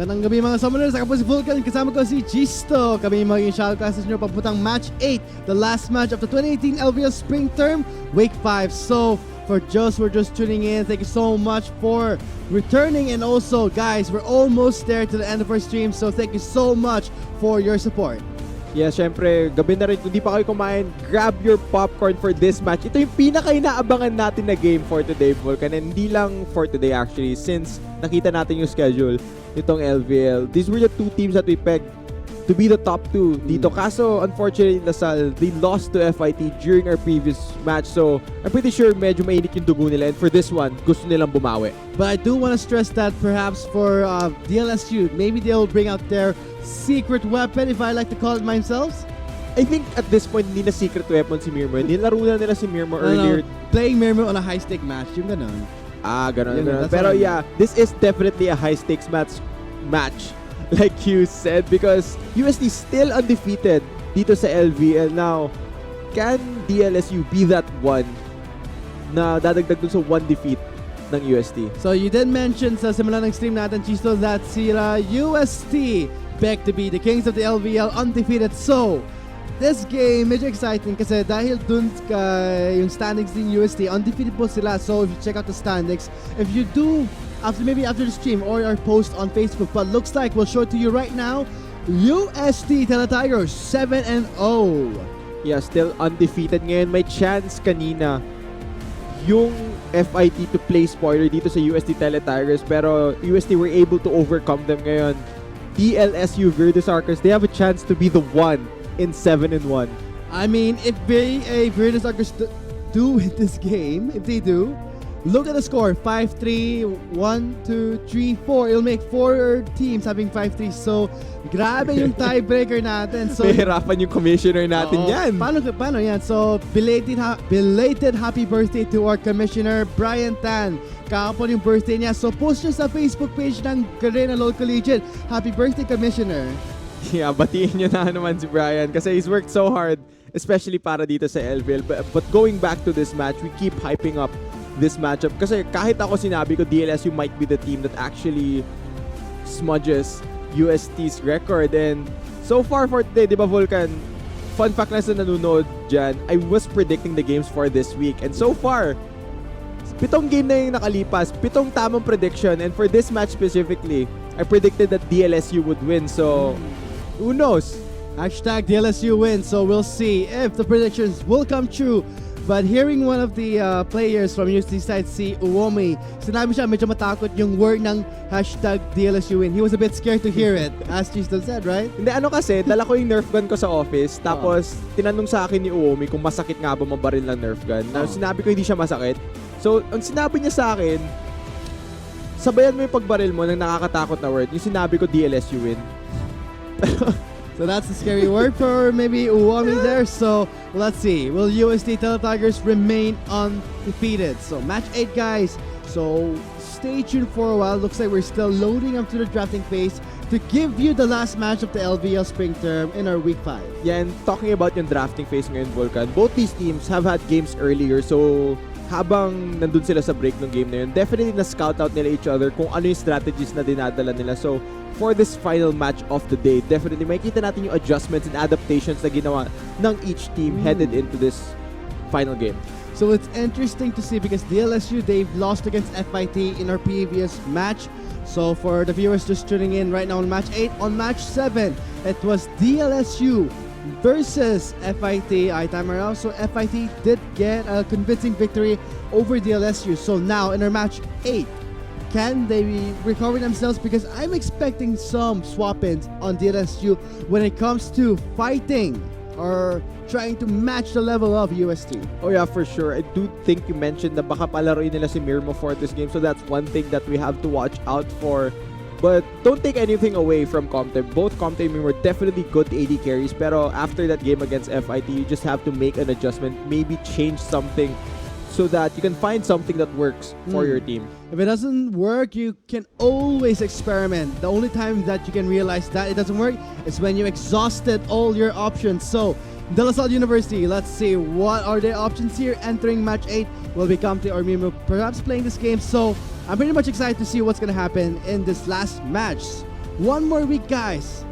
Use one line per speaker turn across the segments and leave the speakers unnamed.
Magandang gabi mga summoners, ako po si Vulcan, kasama ko si Gisto. Kami yung magiging shoutcasters nyo papuntang Match 8, the last match of the 2018 LVL Spring Term, Week 5. So, for those who are just tuning in, thank you so much for returning. And also, guys, we're almost there to the end of our stream, so thank you so much for your support.
Yeah, syempre, gabi na rin. Kung di pa kayo kumain, grab your popcorn for this match. Ito yung pinaka-inaabangan natin na game for today, Vulcan. And hindi lang for today actually, since nakita natin yung schedule nitong LVL. These were the two teams that we pegged to be the top two dito. Kaso, unfortunately, Lasal, they lost to FIT during our previous match. So, I'm pretty sure medyo mainit yung dugo nila. And for this one, gusto nilang bumawi.
But I do want to stress that perhaps for DLSU, maybe they'll bring out their secret weapon, if I like to call it myself.
I think at this point, hindi na secret weapon si Mirmo. Nilaro na nila si Mirmo earlier.
Playing Mirmo on a high-stake match, yung ganon.
Ganun. Pero yeah, this is definitely a high-stakes match. Like you said, because UST still undefeated dito sa LVL. Now, can DLSU be that one na dadagdag dun sa one defeat ng UST?
So you did mention sa simula ng stream natin, Chisto, that sila UST back to be the kings of the LVL, undefeated. So, this game, medyo exciting kasi dahil dun yung standings din UST, undefeated po sila. So, if you check out the standings, if you do, maybe after the stream or our post on Facebook, but looks like we'll show it to you right now, UST Teletigers 7-0.
Yeah, still undefeated ngayon. May chance kanina yung FIT to play spoiler dito sa UST Teletigers, pero UST were able to overcome them ngayon. DLSU Virtus Arcers, they have a chance to be the one in 7-1.
I mean, if Virtus Arcers do win this game, if they do, look at the score, 5-3, 1-2, 3-4. It'll make 4 teams having 5-3. So, grabe yung tiebreaker natin. So,
mahirapan yung commissioner natin yan.
Paano yan? So, belated happy birthday to our commissioner, Brian Tan. Kahapon yung birthday niya. So, post nyo sa Facebook page ng Garena Lol Collegiate. Happy birthday, commissioner.
Yeah, batiin nyo na naman si Brian kasi he's worked so hard, especially para dito sa LVL. But going back to this match, we keep hyping up this matchup kasi kahit ako sinabi ko DLSU might be the team that actually smudges UST's record. And so far for today, di ba Vulcan, fun fact na sa nanonood dyan, I was predicting the games for this week. And so far, 7 game na yung nakalipas, 7 tamang prediction. And for this match specifically, I predicted that DLSU would win. So, who knows?
Hashtag DLSU win. So we'll see if the predictions will come true. But hearing one of the players from UST side, si Uomi, sinabi siya medyo matakot yung word ng hashtag DLSU win. He was a bit scared to hear it, as Chisto said, right?
Hindi, kasi, dala ko yung Nerf gun ko sa office, tapos tinanong sa akin ni Uomi kung masakit nga ba mabaril ng Nerf gun. Now, sinabi ko hindi siya masakit. So, ang sinabi niya sa akin, sabayan mo yung pagbaril mo ng nakakatakot na word. Yung sinabi ko, DLSU win.
So that's a scary word for maybe Uwami there. So let's see. Will UST Teletigers remain undefeated? So match 8, guys. So stay tuned for a while. Looks like we're still loading up to the drafting phase to give you the last match of the LVL Spring Term in our Week 5.
Yeah, and talking about yung drafting phase ngayon, Vulcan, both these teams have had games earlier. So habang nandun sila sa break ng game na yun, definitely na-scout out nila each other kung ano yung strategies na dinadala nila. So, for this final match of the day, definitely makikita natin yung adjustments and adaptations na ginawa ng each team headed into this final game.
So it's interesting to see because DLSU, they've lost against FIT in our previous match. So for the viewers just tuning in right now on match 8, on match 7, it was DLSU versus FIT. Time around. So FIT did get a convincing victory over DLSU. So now in our match 8, can they recover themselves? Because I'm expecting some swap-ins on DLSU when it comes to fighting or trying to match the level of UST.
Oh yeah, for sure. I do think you mentioned na baka palaruin nila si Mirmo for this game. So that's one thing that we have to watch out for. But don't take anything away from Comtem. Both Comtem and Mirmo were definitely good AD carries. Pero after that game against FIT, you just have to make an adjustment. Maybe change something so that you can find something that works for your team.
If it doesn't work, you can always experiment. The only time that you can realize that it doesn't work is when you exhausted all your options. So, De La Salle University, let's see what are their options here entering match 8. Will be Comte or Mimo perhaps playing this game. So, I'm pretty much excited to see what's going to happen in this last match One more week, guys.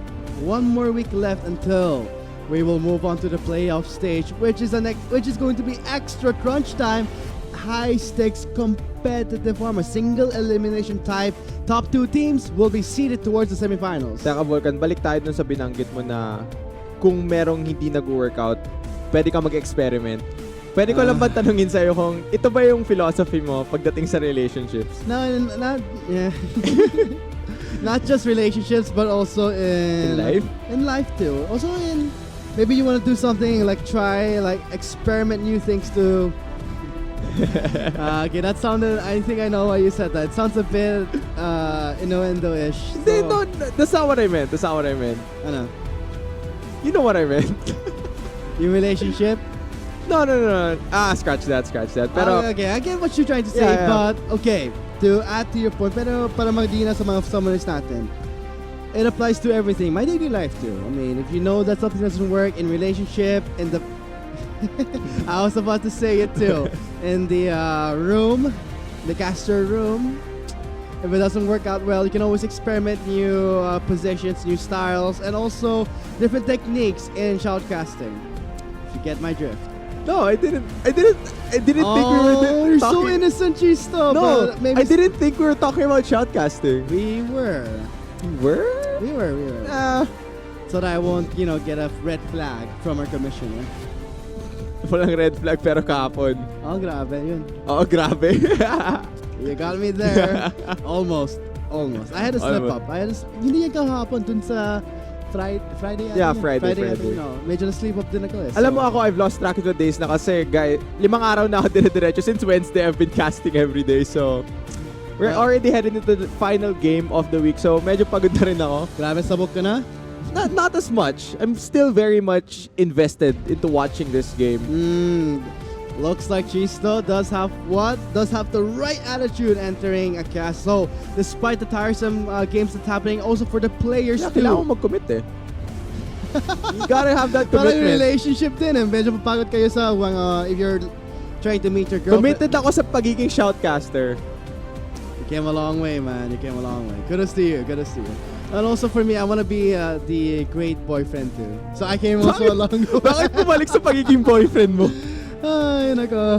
One more week left until we will move on to the playoff stage, which is going to be extra crunch time, high stakes competitive form, a single elimination type. Top 2 teams will be seeded towards the semifinals.
Teka, Volcan, balik tayo dun sa binanggit mo na kung merong hindi nag-workout, pwede ka mag-experiment. Pwede ko lang ba tanungin sa'yo kung ito ba yung philosophy mo pagdating sa relationships?
No, not yeah. Not just relationships, but also in
life?
In life too. Also in, maybe you want to do something like experiment new things to. Okay, that sounded. I think I know why you said that. It sounds a bit innuendo-ish.
Hindi, no, that's not what I meant. That's not what I meant.
Ano?
You know what I meant.
Your relationship?
No. Scratch that. Pero,
okay, I get what you're trying to say,
Yeah.
but okay. To add to your point, pero para magdina sa mga summoners natin, it applies to everything. My daily life too. I mean, if you know that something doesn't work in relationship, in the I was about to say it too. In the room, the caster room, if it doesn't work out well, you can always experiment new positions, new styles, and also different techniques in shoutcasting. If you get my drift.
no, I didn't think we were
You're so
talking.
innocent, Chisto.
No,
but maybe
I didn't think we were talking about shoutcasting.
We were.
Were?
We were. So that I won't, get a red flag from our commissioner.
Walang red flag pero kahapon.
Oh, grabe yun.
Oo, grabe.
You got me there. Almost. I had to slip
Almost.
up. Hindi yan kahapon dun sa Friday.
Yeah,
yun.
Friday.
Medyo na-sleep up din ako eh.
Alam mo ako, I've lost track of the days na kasi, guys, 5 araw na ako dire-diretso. Since Wednesday, I've been casting every day. So, we're already heading into the final game of the week. So, medyo pagod na rin ako.
Grabe, sabog ka na?
Not as much. I'm still very much invested into watching this game.
Looks like Chisto does have the right attitude entering a cast. So, despite the tiresome games that's happening, also for the players
Yeah,
too.
kailangan mo mag-commit eh. You gotta have that
Parang
commitment.
relationship din eh. Medyo papagod kayo sa if you're trying to meet your girlfriend.
Committed ako sa pagiging shoutcaster.
You came a long way, man. You came a long way. Kudos to you. And also for me, I want to be the great boyfriend too. So I came also along.
Bakit bumalik sa pagiging boyfriend mo?
Ay, nako.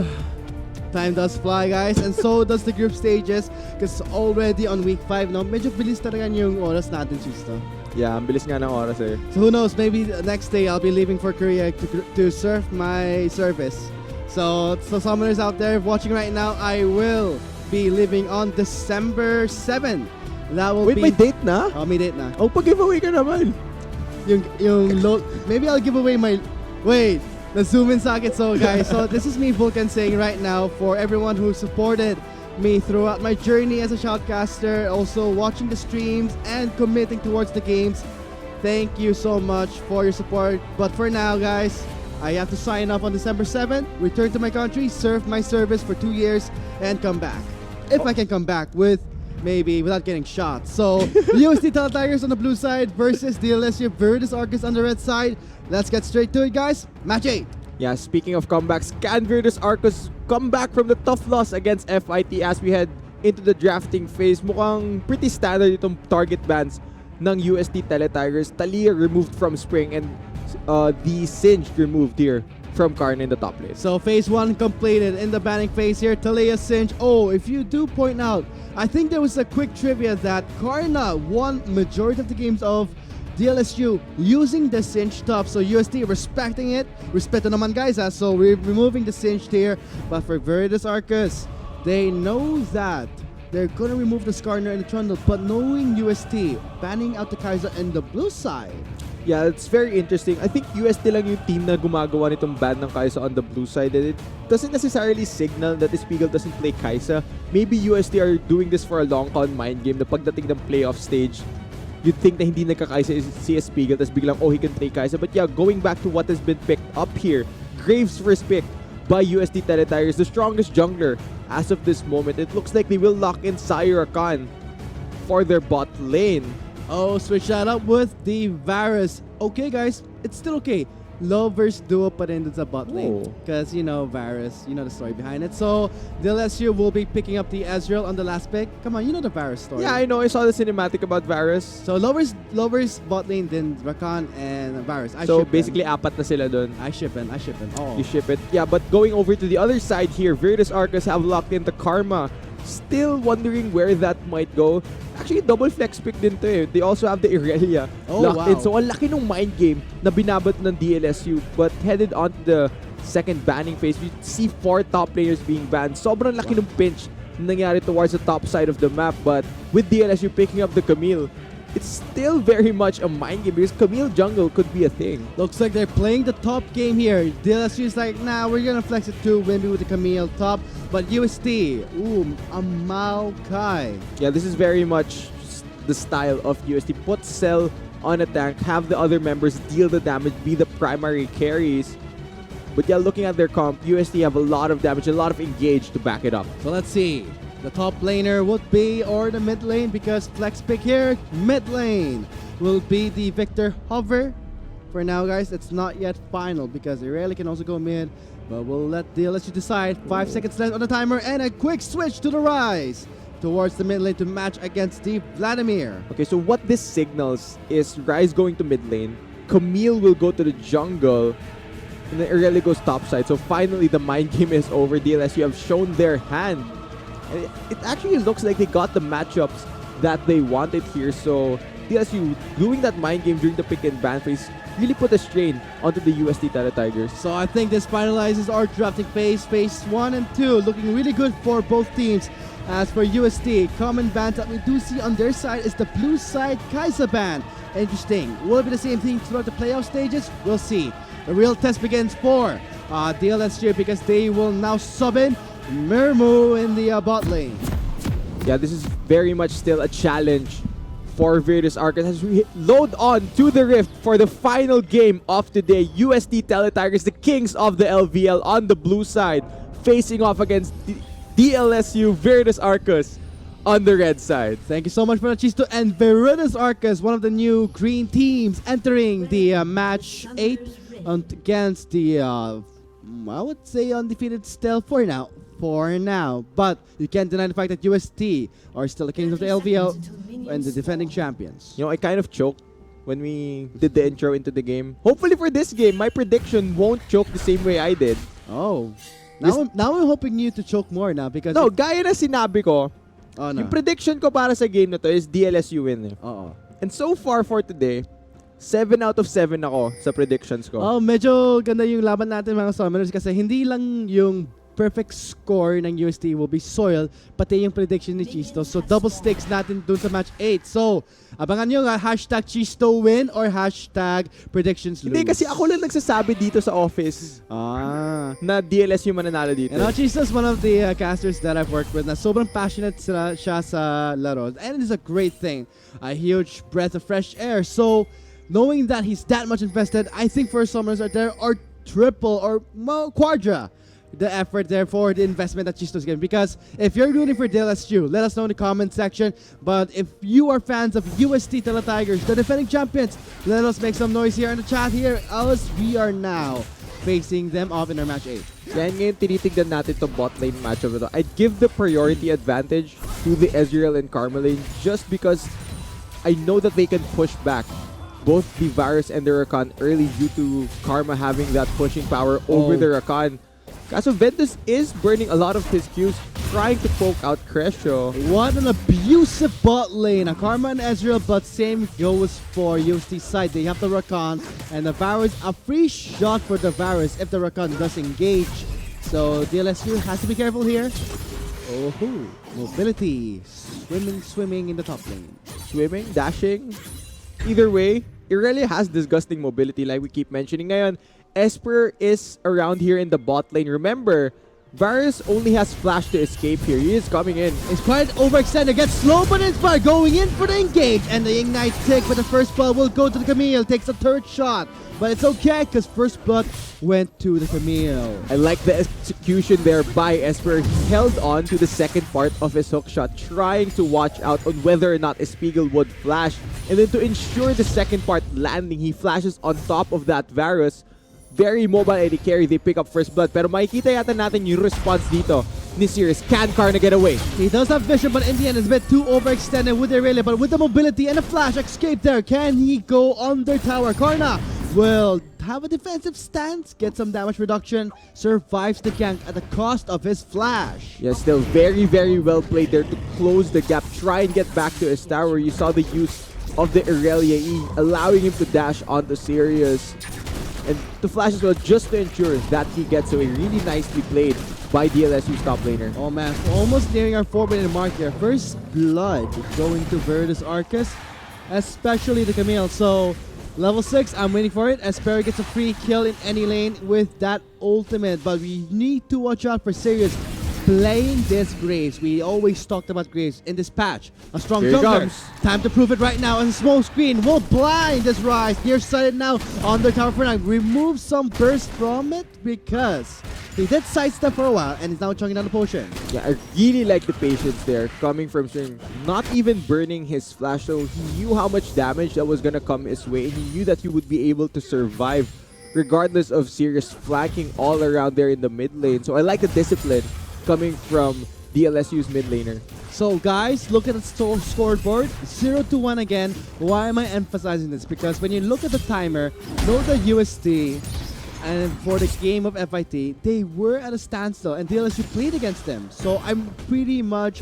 Time does fly, guys, and so does the group stages because already on week 5 now, medyo bilis talaga yung oras natin, Chisto.
Yeah, ang bilis nga ng oras eh.
So who knows, maybe the next day I'll be leaving for Korea to surf my service. So summoners out there watching right now, I will be leaving on December 7. That will
Wait,
be...
may date na?
Oh, may date na.
Oh, pag-giveaway ka naman.
Maybe I'll give away my... Wait, na-zoom in sa akin. So guys, so this is me, Vulcan, saying right now for everyone who supported me throughout my journey as a shoutcaster, also watching the streams and committing towards the games. Thank you so much for your support. But for now, guys, I have to sign off on December 7th, return to my country, serve my service for 2 years, and come back. If I can come back without getting shot. So, UST Tigers on the blue side versus DLSU Virtus Arcus on the red side. Let's get straight to it, guys. Match 8.
Yeah, speaking of comebacks, can Virtus Arcus come back from the tough loss against FIT as we head into the drafting phase? Mukhang pretty standard itong target bans ng UST Tigers. Talia removed from Spring and the Singe removed here from Karna in the top lane.
So phase 1 completed in the banning phase here. Talia Singe. Oh, if you do point out, I think there was a quick trivia that Karna won majority of the games of DLSU using the Singe top. So UST respecting it. Respeto naman, guys. So we're removing the Singe here. But for Virtus Arcus, they know that they're gonna remove the Skarner and the Trundle. But knowing UST banning out the Kaiser and the blue side.
Yeah, it's very interesting. I think UST lang yung team na gumagawa nitong ban ng Kaisa on the blue side. And it doesn't necessarily signal that Espigal doesn't play Kaisa. Maybe UST are doing this for a long-con mind game na pagdating ng playoff stage, you'd think na hindi nagka-Kaisa si Espigal, tapos biglang, oh, he can play Kaisa. But yeah, going back to what has been picked up here, Graves first pick by UST Tigers, the strongest jungler as of this moment. It looks like they will lock in Sire Khan for their bot lane.
Oh, switch that up with the Varus. Okay, guys, it's still okay. low versus duo pa rin dun sa bot lane.
Oh.
Because, you know, Varus, you know the story behind it. So, DLSU will be picking up the Ezreal on the last pick. Come on, you know the Varus story.
Yeah, I know. I saw the cinematic about Varus.
So, low versus bot lane, then Rakan and Varus.
So, basically, apat na sila dun.
I ship in. Oh.
You ship it. Yeah, but going over to the other side here, Virtus Arcus have locked into Karma. Still wondering where that might go. Actually, double flex pick din to eh. They also have the Irelia locked in. So, ang laki nung mind game na binabat ng DLSU. But headed on to the second banning phase, we see 4 top players being banned. Sobrang laki nung pinch na nangyari towards the top side of the map. But with DLSU picking up the Camille, it's still very much a mind game because Camille jungle could be a thing.
Looks like they're playing the top game here. DLSU is like, nah, we're gonna flex it too, maybe with the Camille top. But UST, ooh, a Maokai.
Yeah, this is very much the style of UST. Put Cell on a tank, have the other members deal the damage, be the primary carries. But yeah, looking at their comp, UST have a lot of damage, a lot of engage to back it up.
So let's see. The top laner would be, or the mid lane, because flex pick here, mid lane will be the Victor Hover. For now, guys, it's not yet final because Irelia can also go mid, but we'll let DLSU decide. 5 seconds left on the timer, and a quick switch to the Rise towards the mid lane to match against the Vladimir.
Okay, so what this signals is Rise going to mid lane, Camille will go to the jungle, and then Irelia goes top side. So finally, the mind game is over. DLSU have shown their hand. And it actually looks like they got the matchups that they wanted here. So DLSU doing that mind game during the pick and ban phase really put a strain onto the UST Tigers.
So I think this finalizes our drafting phase. Phase 1 and 2 looking really good for both teams. As for UST, common bans that we do see on their side is the blue side Kai'Sa ban. Interesting. Will it be the same thing throughout the playoff stages? We'll see. The real test begins for DLSU because they will now sub in Mermu in the bot lane.
Yeah, this is very much still a challenge for Virtus Arcus as we load on to the Rift for the final game of today. UST Tigers, the kings of the LVL on the blue side, facing off against DLSU Virtus Arcus on the red side.
Thank you so much for Chisto and Virtus Arcus, one of the new green teams entering the match 8 against the I would say undefeated still for now. But you can't deny the fact that UST are still the kings of the LVL and the defending champions.
You know, I kind of choked when we did the intro into the game. Hopefully for this game, my prediction won't choke the same way I did.
Oh. Now I'm hoping you to choke more now because...
No, gaya na sinabi ko,
oh, no.
Yung prediction ko para sa game na to is DLSU win.
Oo.
And so far for today, 7 out of 7 ako sa predictions ko.
Oh, medyo ganda yung laban natin mga summoners kasi hindi lang yung perfect score ng UST will be soiled, pati yung prediction ni Chisto. So double stakes natin dun sa match 8. So, abangan nyo nga, hashtag Chisto win or hashtag predictions lose.
Hindi, kasi ako lang nagsasabi dito sa office na DLSU mananalo dito.
You know, Chisto is one of the casters that I've worked with na sobrang passionate siya sa laro. And it is a great thing. A huge breath of fresh air. So, knowing that he's that much invested, I think for summoners out there are triple or quadra the effort, therefore the investment that Chisto's getting. Because if you're rooting for DLSU, let us know in the comment section. But if you are fans of UST Tigers, the defending champions, let us make some noise here in the chat here as we are now facing them off in our match 8.
Yan ngayon tinitignan natin to bot lane matchup ito. I'd give the priority advantage to the Ezreal and Karma lane just because I know that they can push back both the Varus and the Rakan early due to Karma having that pushing power over the Rakan. Kaso Ventus is burning a lot of his Qs, trying to poke out Crescio.
What an abusive bot lane. A Karma and Ezreal, but same goes for UST side. They have the Rakan and the Varus. A free shot for the Varus if the Rakan does engage. So DLSU has to be careful here. Oh, mobility. Swimming in the top lane.
Swimming, dashing. Either way, Irelia has disgusting mobility like we keep mentioning ngayon. Esper is around here in the bot lane. Remember, Varus only has flash to escape here. He is coming in.
It's quite overextended. Gets slow but inspired. Going in for the engage. And the ignite tick. But the first blood will go to the Camille. Takes a third shot. But it's okay because first blood went to the Camille.
I like the execution there by Esper. He held on to the second part of his hook shot, trying to watch out on whether or not Espiegel would flash. And then to ensure the second part landing, he flashes on top of that Varus. very mobile AD carry. They pick up first blood. Pero makikita yata natin yung response dito ni Sirius. Can Karna get away?
He does have vision, but in the end, it's a bit too overextended with the Aurelia. But with the mobility and a flash escape there, can he go under tower? Karna will have a defensive stance, get some damage reduction, survives the gank at the cost of his flash.
Yeah, still very, very well played there to close the gap. Try and get back to his tower. You saw the use of the Aurelia E, allowing him to dash onto Sirius and to flash as well, just to ensure that he gets away. Really nicely played by DLSU's top laner.
Oh man, almost nearing our 4-minute mark here. First blood going to Virtus Arcus, especially the Camille. So level 6, I'm waiting for it. Espero gets a free kill in any lane with that ultimate, but we need to watch out for Sirius playing this Graves. We always talked about Graves in this patch. A strong
Here he
jungler.
comes.
Time to prove it right now. And smoke screen will blind this Rise. Nearsighted now on the tower for now. Remove some burst from it because he did sidestep for a while and he's now chugging down the potion.
Yeah, I really like the patience there coming from String. Not even burning his flash, so he knew how much damage that was gonna come his way, and he knew that he would be able to survive regardless of Sirius flanking all around there in the mid lane. So I like the discipline coming from DLSU's mid laner.
So guys, look at the scoreboard, 0-1 again. Why am I emphasizing this? Because when you look at the timer, know the UST and for the game of FIT, they were at a standstill and DLSU played against them. So I'm pretty much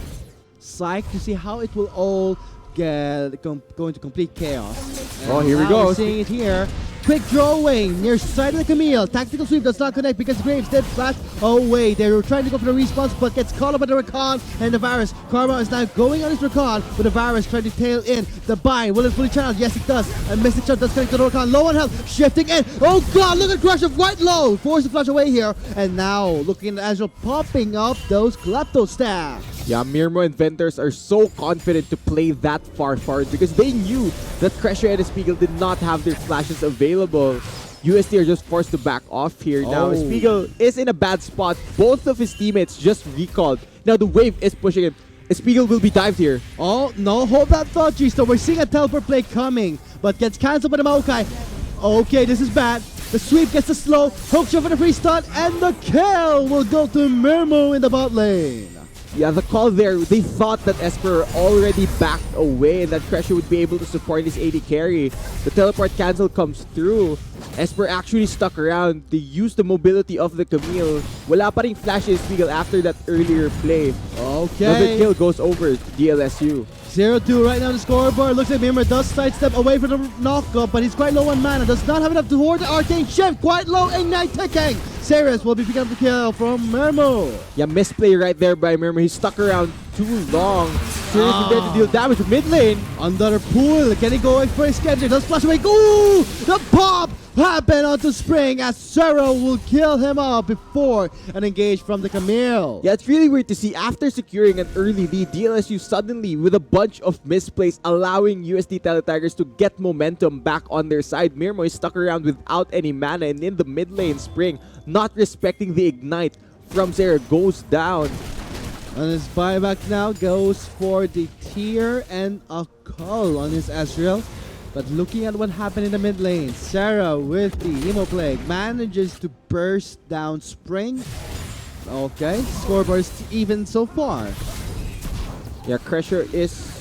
psyched to see how it will all go into complete chaos.
Oh,
And
here we
now
go.
we're seeing it here. Quick drawing near side of the Camille. Tactical sweep does not connect because Graves did flash away. They were trying to go for the response but gets caught up by the Recon and the Varus. Karma is now going on his Recon with the Varus trying to tail in the bind. Will it fully channel? Yes, it does. And Mystic Shot does connect to the Recon. Low on health. Shifting in. Oh god, look at Crush of right low. Forced to flash away here. And now looking at Azure popping up those Klepto stacks.
Yeah, Mirmo and Venters are so confident to play that far forward because they knew that Crusher and Spiegel did not have their flashes available. UST are just forced to back off here. Now,
Oh.
Spiegel is in a bad spot. Both of his teammates just recalled. Now, the wave is pushing him. Spiegel will be dived here.
Oh, no, hold that thought, G-Star. We're seeing a teleport play coming, but gets cancelled by the Maokai. Okay, this is bad. The sweep gets the slow, hook shot for the free stun, and the kill will go to Mirmo in the bot lane.
Yeah, the call there, they thought that Esper already backed away and that Crusher would be able to support his AD carry. The teleport cancel comes through. Esper actually stuck around. They used the mobility of the Camille. Wala pa ring flash in Spiegel after that earlier play. Now the
Okay.
kill goes over to DLSU.
0-2 right now on the scoreboard. Looks like Mirmo does sidestep away from the knockup, but he's quite low on mana. Does not have enough to hold the arcane shift. Quite low, ignite ticking. Sirius will be picking up the kill from Mirmo.
Yeah, misplay right there by Mirmo. He stuck around too long. Sirius is there to deal damage to mid lane.
Under the pool, can he go for his schedule? Does flash away. Ooh! The pop happened onto Spring as Zero will kill him off before an engage from the Camille.
Yeah, it's really weird to see after securing an early lead, DLSU suddenly with a bunch of misplays allowing UST Teletigers to get momentum back on their side. Mirmo is stuck around without any mana and in the mid lane Spring, not respecting the ignite from Sarah, goes down.
And his buyback now goes for the tier and a call on his Ezreal. But looking at what happened in the mid lane, Sarah with the Emo Plague manages to burst down Spring. Okay, scoreboard is even so far.
Yeah, Crusher is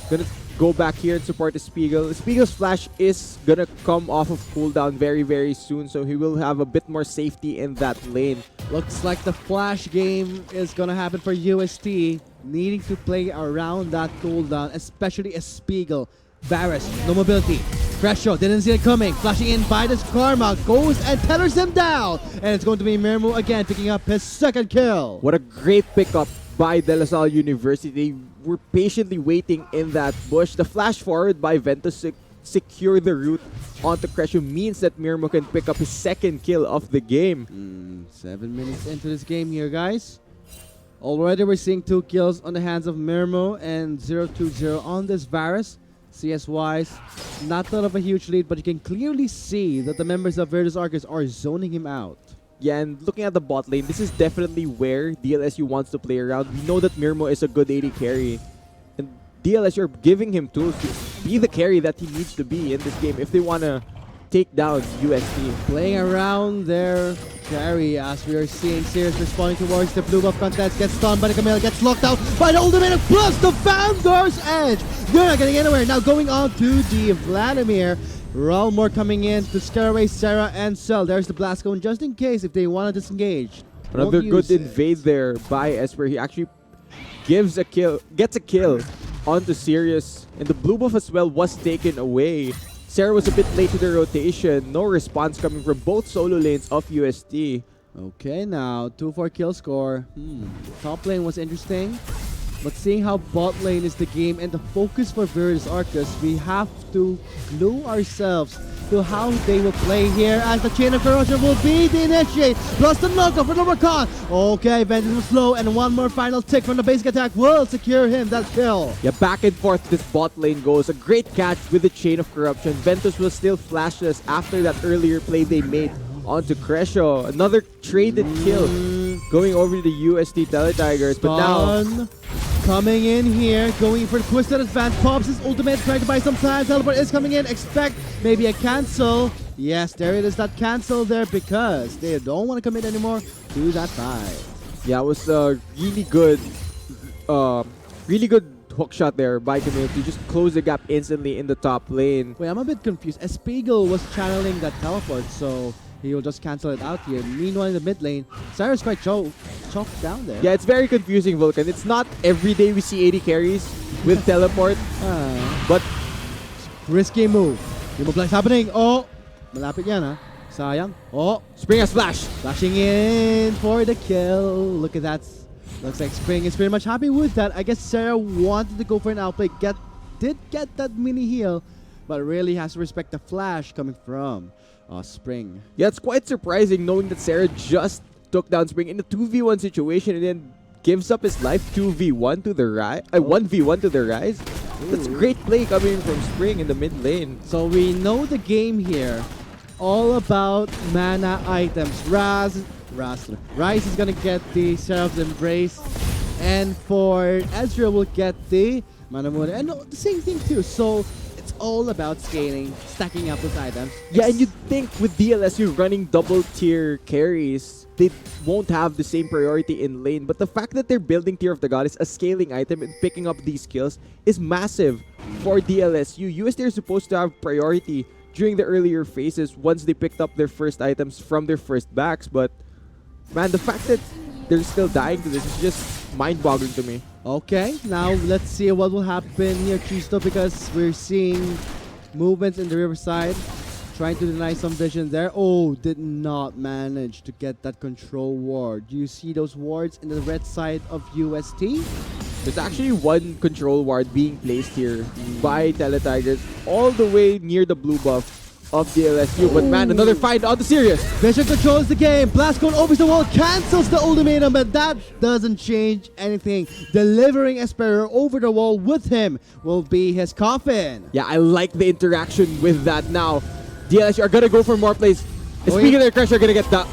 gonna go back here and support the Spiegel. Spiegel's flash is gonna come off of cooldown very, very soon, so he will have a bit more safety in that lane.
Looks like the flash game is gonna happen for UST, needing to play around that cooldown, especially a Spiegel. Varus, no mobility. Threshold, didn't see it coming. Flashing in by this Karma, goes and tethers him down. And it's going to be Mirmo again picking up his second kill.
What a great pickup by De La Salle University. They were patiently waiting in that bush. The flash forward by Ventus secure the route onto Crusher means that Mirmo can pick up his second kill of the game.
7 minutes into this game here, guys. Already we're seeing 2 kills on the hands of Mirmo and 0-2-0 on this Varus. CS-wise, not that of a huge lead, but you can clearly see that the members of Virtus Arcus are zoning him out.
Yeah, and looking at the bot lane, this is definitely where DLSU wants to play around. We know that Mirmo is a good AD carry, and DLSU are giving him tools to be the carry that he needs to be in this game if they want to take down UST.
Playing around their carry as we are seeing Sirius responding towards the blue buff contest. Gets stunned by the Camille, gets locked out by the ultimate plus the Vanguard's Edge. They're not getting anywhere. Now going on to the Vladimir. Realmore coming in to scare away Sarah and Cell. There's the blast cone just in case if they want to disengage.
Another good invade there by Esper. He actually gets a kill onto Sirius, and the blue buff as well was taken away. Sarah was a bit late to the rotation. No response coming from both solo lanes of UST.
Okay, now 2-4 kill score. Top lane was interesting, but seeing how bot lane is the game and the focus for Virtus Arcus, we have to glue ourselves to how they will play here as the chain of corrosion will be the initiate. Plus the knockoff for Lumbercon. Okay, Ventus was slow and one more final tick from the basic attack will secure him that kill.
Yeah, back and forth this bot lane goes. A great catch with the chain of corruption. Ventus was still flashless after that earlier play they made onto Crescio. Another traded kill going over to the UST Teletigers. But now
coming in here, going for the twisted advance. Pops his ultimate, trying to buy some time. Teleport is coming in. Expect maybe a cancel. Yes, there it is, that cancel there because they don't want to commit anymore to that fight.
Yeah, it was a really good hook shot there by Camille to just close the gap instantly in the top lane.
Wait, I'm a bit confused. Espiegel was channeling that teleport, so he will just cancel it out here. Meanwhile, in the mid lane, Cyrus quite choked down there.
Yeah, it's very confusing, Vulcan. It's not every day we see 80 carries with teleport, but
risky move. Yung blast happening. Oh, malapit yan ha. Sayang. Oh,
Spring has flash.
Flashing in for the kill. Look at that. Looks like Spring is pretty much happy with that. I guess Sarah wanted to go for an outplay. Did get that mini heal, but really has to respect the flash coming from Spring.
Yeah, it's quite surprising knowing that Sarah just took down Spring in a 2v1 situation and then gives up his life 2v1 to the rise. 1v1 to the rise. That's great play coming from Spring in the mid lane.
So we know the game here. All about mana items. Rise is gonna get the Seraph's Embrace, and for Ezra will get the Mana Muna, and the same thing too. So it's all about scaling, stacking up those items.
Yeah, and you'd think with DLSU running double tier carries, they won't have the same priority in lane. But the fact that they're building Tier of the Goddess, a scaling item, and picking up these skills is massive for DLSU. UST are supposed to have priority during the earlier phases once they picked up their first items from their first backs. But man, the fact that they're still dying to this is just mind-boggling to me.
Okay, now let's see what will happen here, Chisto, because we're seeing movements in the Riverside. Trying to deny some vision there. Oh, did not manage to get that control ward. Do you see those wards in the red side of UST?
There's actually one control ward being placed here by Teletigers all the way near the blue buff of DLSU. But man, another fight on the Sirius.
Vision controls the game. Blast Cone over the wall, cancels the ultimatum, but that doesn't change anything. Delivering Esperer over the wall with him will be his coffin.
Yeah, I like the interaction with that now. DLSU are gonna go for more plays. Speaking of their crush, are gonna get that.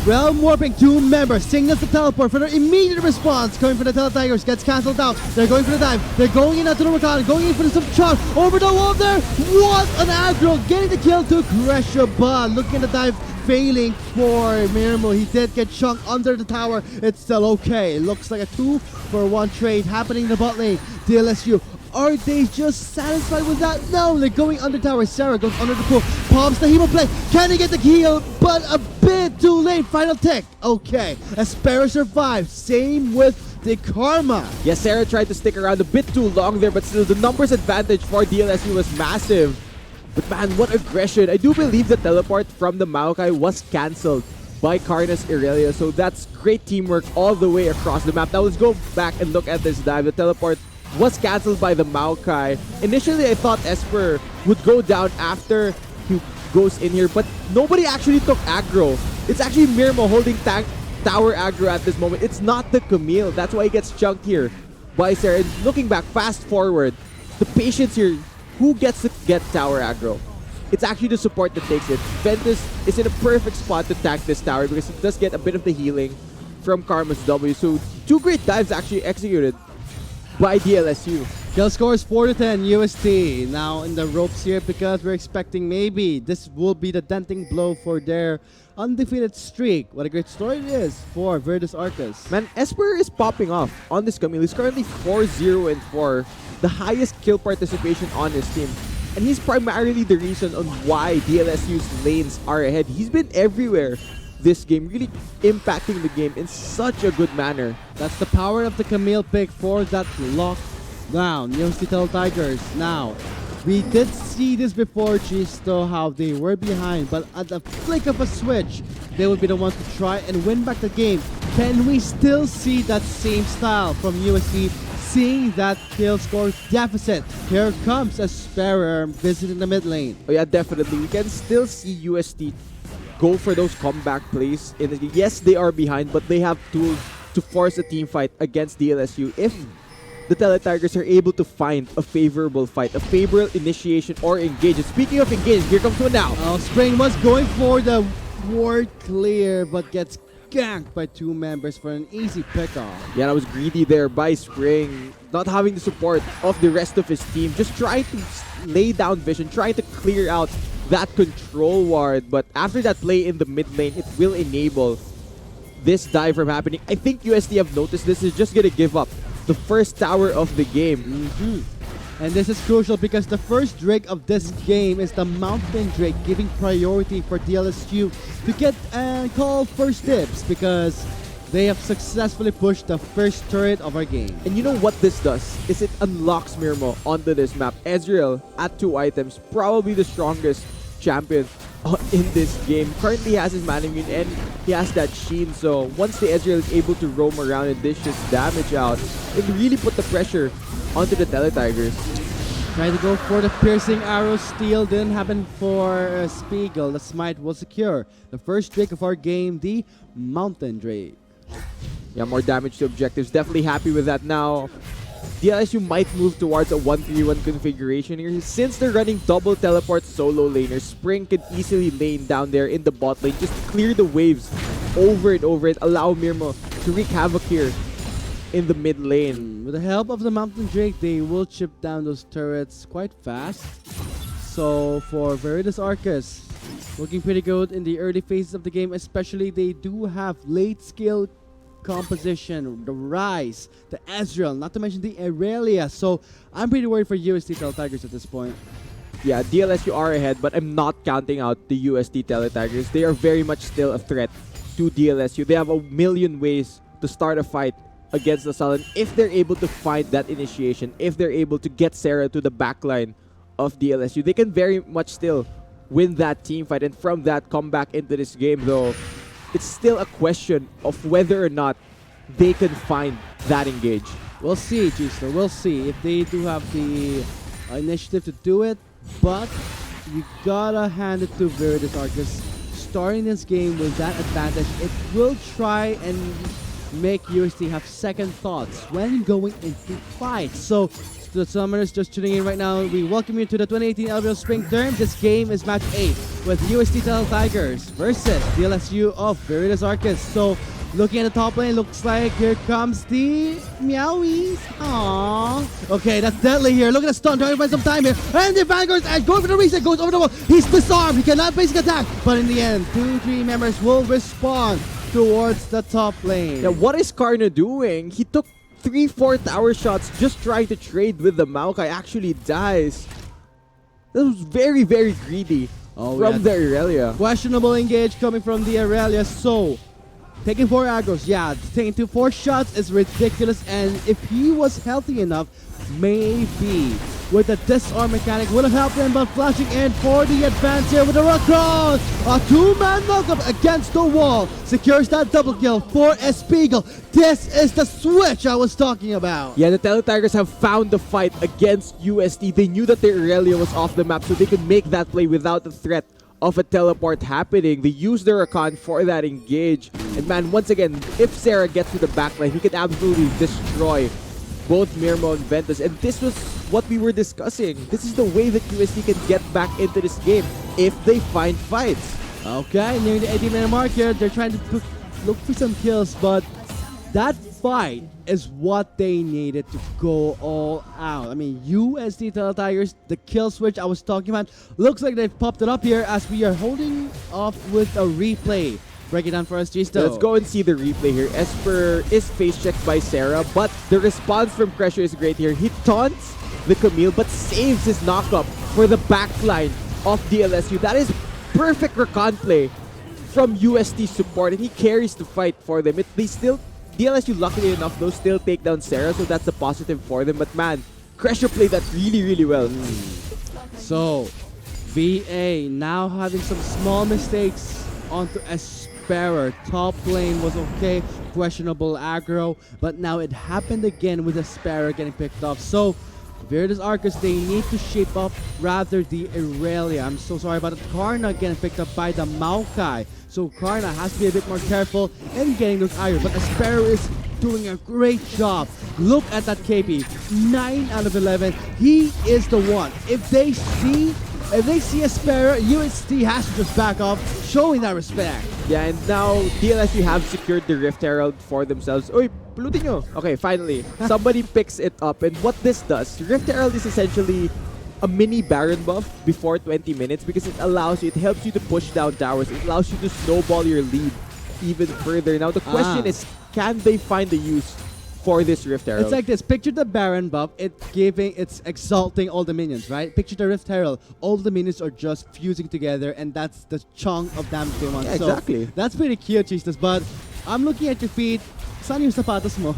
Realm warping 2 members, signals the teleport for their immediate response. Coming for the Teletigers, gets cancelled out. They're going for the dive. They're going in onto the Rakan, going in for the charge. Over the wall there. What an aggro. Getting the kill to Greshaba. Looking at the dive, failing for Mirmo. He did get chunked under the tower. It's still okay. Looks like a 2-for-1 trade happening in the bot lane. DLSU. Are they just satisfied with that? No, they're going under tower. Sarah goes under the pool. Pops the Hemo play. Can he get the kill? But a bit too late. Final tick. Okay. Aspera survives. Same with the Karma.
Yeah, Sarah tried to stick around a bit too long there, but still the numbers advantage for DLSU was massive. But man, what aggression. I do believe the teleport from the Maokai was cancelled by Karna's Irelia. So that's great teamwork all the way across the map. Now let's go back and look at this dive. The teleport was cancelled by the Maokai. Initially, I thought Esper would go down after he goes in here, but nobody actually took aggro. It's actually Mirmo holding tower aggro at this moment. It's not the Camille. That's why he gets chunked here by Sarah. And looking back, fast forward, the patience here, who gets to get tower aggro? It's actually the support that takes it. Ventus is in a perfect spot to tank this tower because it does get a bit of the healing from Karma's W. So 2 great dives actually executed by DLSU.
Kill score is 4-10 UST. Now in the ropes here because we're expecting maybe this will be the denting blow for their undefeated streak. What a great story it is for Virtus Arcus.
Man, Esper is popping off on this Camille. He's currently 4-0-4, the highest kill participation on his team. And he's primarily the reason on why DLSU's lanes are ahead. He's been everywhere this game, really impacting the game in such a good manner.
That's the power of the Camille pick for that lockdown. UST Tigers. Now, we did see this before, Chisto, how they were behind, but at the flick of a switch, they would be the ones to try and win back the game. Can we still see that same style from UST, seeing that kill score deficit? Here comes a Sparrow visiting the mid lane.
Oh yeah, definitely. We can still see UST go for those comeback plays. Yes, they are behind, but they have tools to force a team fight against DLSU if the Tigers are able to find a favorable fight, a favorable initiation or engage. And speaking of engage, here comes one now.
Spring was going for the ward clear, but gets ganked by two members for an easy pickoff.
Yeah, that was greedy there by Spring, not having the support of the rest of his team, just trying to lay down vision, trying to clear out that control ward. But after that play in the mid lane, it will enable this dive from happening. I think USD have noticed this is just gonna give up the first tower of the game.
And this is crucial because the first Drake of this game is the Mountain Drake, giving priority for DLSU to get and call first dibs because they have successfully pushed the first turret of our game.
And you know what this does? Is it unlocks Mirmo onto this map. Ezreal at 2 items, probably the strongest champion in this game. Currently has his mana immune and he has that sheen, so once the Ezreal is able to roam around and dish his damage out, it really put the pressure onto the Tigers.
Trying to go for the piercing arrow steal, didn't happen for Spiegel. The smite will secure the first Drake of our game, the Mountain Drake.
Yeah, more damage to objectives. Definitely happy with that now. DLSU might move towards a 1-3-1 configuration here. Since they're running double teleport solo laners, Spring could easily lane down there in the bot lane. Just clear the waves over and over and allow Mirmo to wreak havoc here in the mid lane.
With the help of the Mountain Drake, they will chip down those turrets quite fast. So for Virtus Arcus, looking pretty good in the early phases of the game, especially they do have late skill composition, the Rise, the Ezreal, not to mention the Aurelia. So I'm pretty worried for UST Tigers at this point.
Yeah, DLSU are ahead, but I'm not counting out the UST Tigers. They are very much still a threat to DLSU. They have a million ways to start a fight against the Sullen if they're able to find that initiation, if they're able to get Sarah to the backline of DLSU. They can very much still win that team fight, and from that come back into this game, though it's still a question of whether or not they can find that engage.
We'll see, Gisler. We'll see if they do have the initiative to do it, but you gotta hand it to Virtus Arcus. Starting this game with that advantage, it will try and make UST have second thoughts when going into fights. So, to the summoners just tuning in right now, we welcome you to the 2018 LVO Spring Term. This game is match 8 with UST Tigers versus DLSU of Virtus Arcus. So, looking at the top lane, looks like here comes the Meowies. Aww. Okay, that's deadly here. Look at the stun, trying to find some time here. And the Vanguard's edge, going for the reset, goes over the wall. He's disarmed, he cannot basic attack. But in the end, 2-3 members will respond towards the top lane.
Yeah, what is Karna doing? He took 3-4 tower shots just trying to trade with the Maokai, actually dies. That was very, very greedy from the Aurelia.
Questionable engage coming from the Aurelia, so taking 4 aggros, yeah, taking 4 shots is ridiculous, and if he was healthy enough, maybe with the disarm mechanic would have helped him, but flashing in for the advance here with the rock cross. A 2-man knockup against the wall secures that double kill for Espiegel. This is the switch I was talking about.
Yeah, the Tigers have found the fight against UST. They knew that the Aurelia was off the map, so they could make that play without the threat of a teleport happening. They used their Rakan for that engage. And man, once again, if Sarah gets to the backline, he could absolutely destroy both Mirmo and Ventus. And this was what we were discussing. This is the way that UST can get back into this game if they find fights.
Okay, near the 80-minute mark here, they're trying to look for some kills, but That fight is what they needed to go all out. I mean, UST Tigers, the kill switch I was talking about, looks like they've popped it up here as we are holding off with a replay. Break it down for us, Gisto.
Let's go and see the replay here. Esper is face checked by Sarah, but the response from Crusher is great here. He taunts the Camille, but saves his knockup for the backline of DLSU. That is perfect recon play from UST support, and he carries the fight for them. DLSU, luckily enough, though, still take down Sarah, so that's a positive for them. But man, Crusher played that really, really well.
So, VA now having some small mistakes onto Esperer. Top lane was okay, questionable aggro, but now it happened again with Esperer getting picked off. So, Virtus Arcus, they need to shape up rather the Aurelia. I'm so sorry about it. Karna getting picked up by the Maokai. So Karna has to be a bit more careful in getting those irons. But Esperer is doing a great job. Look at that KP. 9 out of 11. He is the one. If they see Esperer, UST has to just back off, showing that respect.
Yeah, and now DLSU have secured the Rift Herald for themselves. Oy, pulutin nyo. Okay, finally. Somebody picks it up. And what this does, Rift Herald is essentially a mini Baron buff before 20 minutes because it helps you to push down towers. It allows you to snowball your lead even further. Now, the question is, can they find the use for this Rift Herald?
It's like this. Picture the Baron buff. It's exalting all the minions, right? Picture the Rift Herald. All the minions are just fusing together, and that's the chunk of damage they want.
Yeah,
so
exactly.
That's pretty cute, Chistas. But I'm looking at your feet. Saan yung sapatos mo?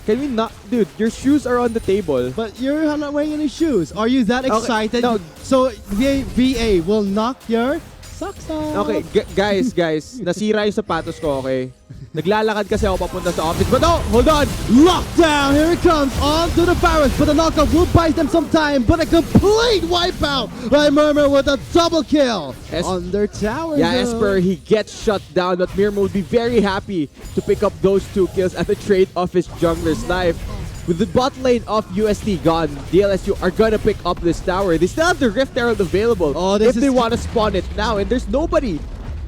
Can we not? Dude, your shoes are on the table.
But you're not wearing any shoes. Are you that excited?
No.
So VA will knock your socks off.
Okay, guys, nasira yung sapatos ko, okay? Naglalakad kasi ako papunta sa office. But oh, hold on!
Lockdown! Here it comes! On to the Barons, but the knockout will buy them some time, but a complete wipeout by Murmur with a double kill on their tower.
Yeah, Esper, he gets shut down, but Mirmo would be very happy to pick up those 2 kills at the trade of his jungler's life. With the bot lane of UST gone, DLSU are gonna pick up this tower. They still have the Rift Herald available if they want to spawn it now, and there's nobody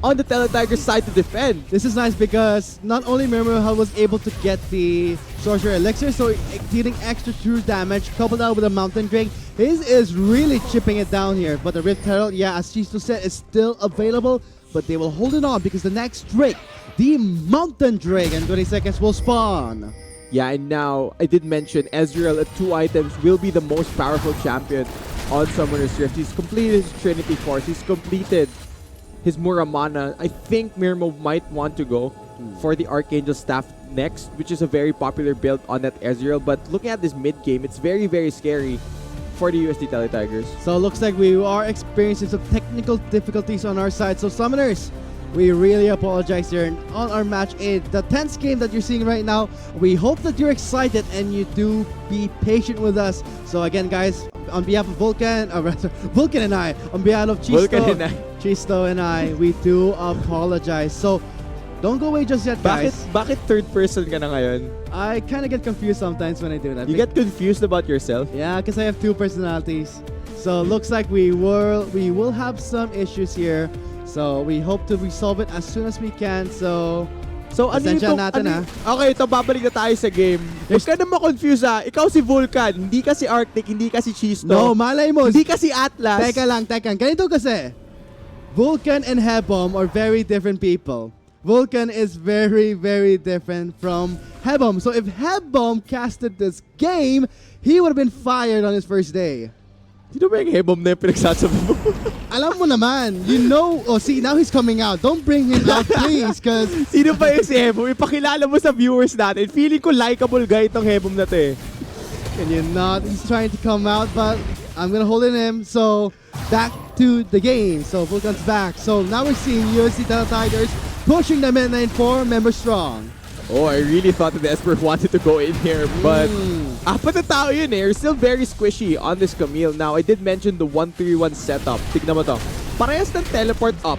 on the Teletiger's side to defend.
This is nice because not only Murmur was able to get the Sorcerer Elixir, so dealing extra true damage, coupled out with a Mountain Drake, his is really chipping it down here. But the Rift Herald, yeah, as Chisto said, is still available, but they will hold it on because the next Drake, the Mountain Drake, in 20 seconds will spawn.
Yeah, and now, I did mention Ezreal at 2 items will be the most powerful champion on Summoner's Rift. He's completed his Trinity Force. He's completed his Muramana. I think Mirmo might want to go for the Archangel Staff next, which is a very popular build on that Ezreal. But looking at this mid game, it's very, very scary for the UST Teletigers.
So it looks like we are experiencing some technical difficulties on our side. So Summoners, we really apologize here on our match 8. The 10th game that you're seeing right now, we hope that you're excited and you do be patient with us. So again, guys, on behalf of Vulcan and I, on behalf of Chisto and I, we do apologize. So don't go away just yet, guys.
Bakit third person ka na ngayon?
I kind of get confused sometimes when I do that.
You get confused about yourself?
Yeah, because I have 2 personalities. So looks like we will have some issues here. So we hope to resolve it as soon as we can. So ano natin,
Okay, ito babalik na tayo sa game. Huwag ka na ma-confuse ha. Ikaw si Vulcan, hindi ka si Arctic, hindi ka si Chisto.
No, malay mo.
Hindi ka si Atlas.
Teka lang. Ganito kasi. Vulcan and Hebom are very different people. Vulcan is very, very different from Hebom. So if Hebom casted this game, he would have been fired on his first day.
Sino ba yung Hebom na yung pinagsasabi mo?
Alam mo naman. You know. Oh, see, now he's coming out. Don't bring him out, please. Cause
sino ba yung si Hebom? Ipakilala mo sa viewers natin. Feeling ko likable guy itong Hebom na to eh.
Can you not? He's trying to come out, but I'm gonna hold in him. So, back to the game. So, Vulcan's back. So, now we're seeing UST Teletigers pushing the mid lane 4 member strong.
Oh, I really thought that the Esper wanted to go in here, but apat na tao yun eh. You're still very squishy on this Camille. Now, I did mention the 1-3-1 setup. Tignan mo to. Parehas ng teleport up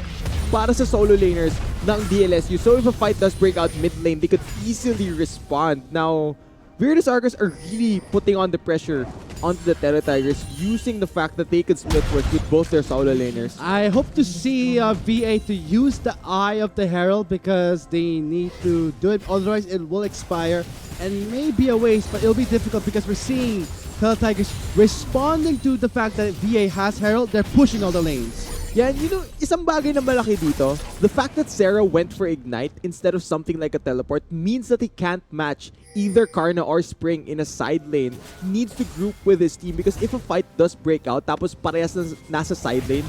para sa solo laners ng DLSU. So if a fight does break out mid lane, they could easily respond. Now, Virtus Arcus are really putting on the pressure onto the Terra Tigers using the fact that they could split work with both their solo laners.
I hope to see VA to use the Eye of the Herald because they need to do it, otherwise it will expire and may be a waste, but it'll be difficult because we're seeing Terra Tigers responding to the fact that VA has Herald, they're pushing all the lanes.
Yeah, and you know, isang bagay na malaki dito, the fact that Sarah went for Ignite instead of something like a teleport means that he can't match either Karna or Spring in a side lane. He needs to group with his team because if a fight does break out tapos parehas nasa side lane,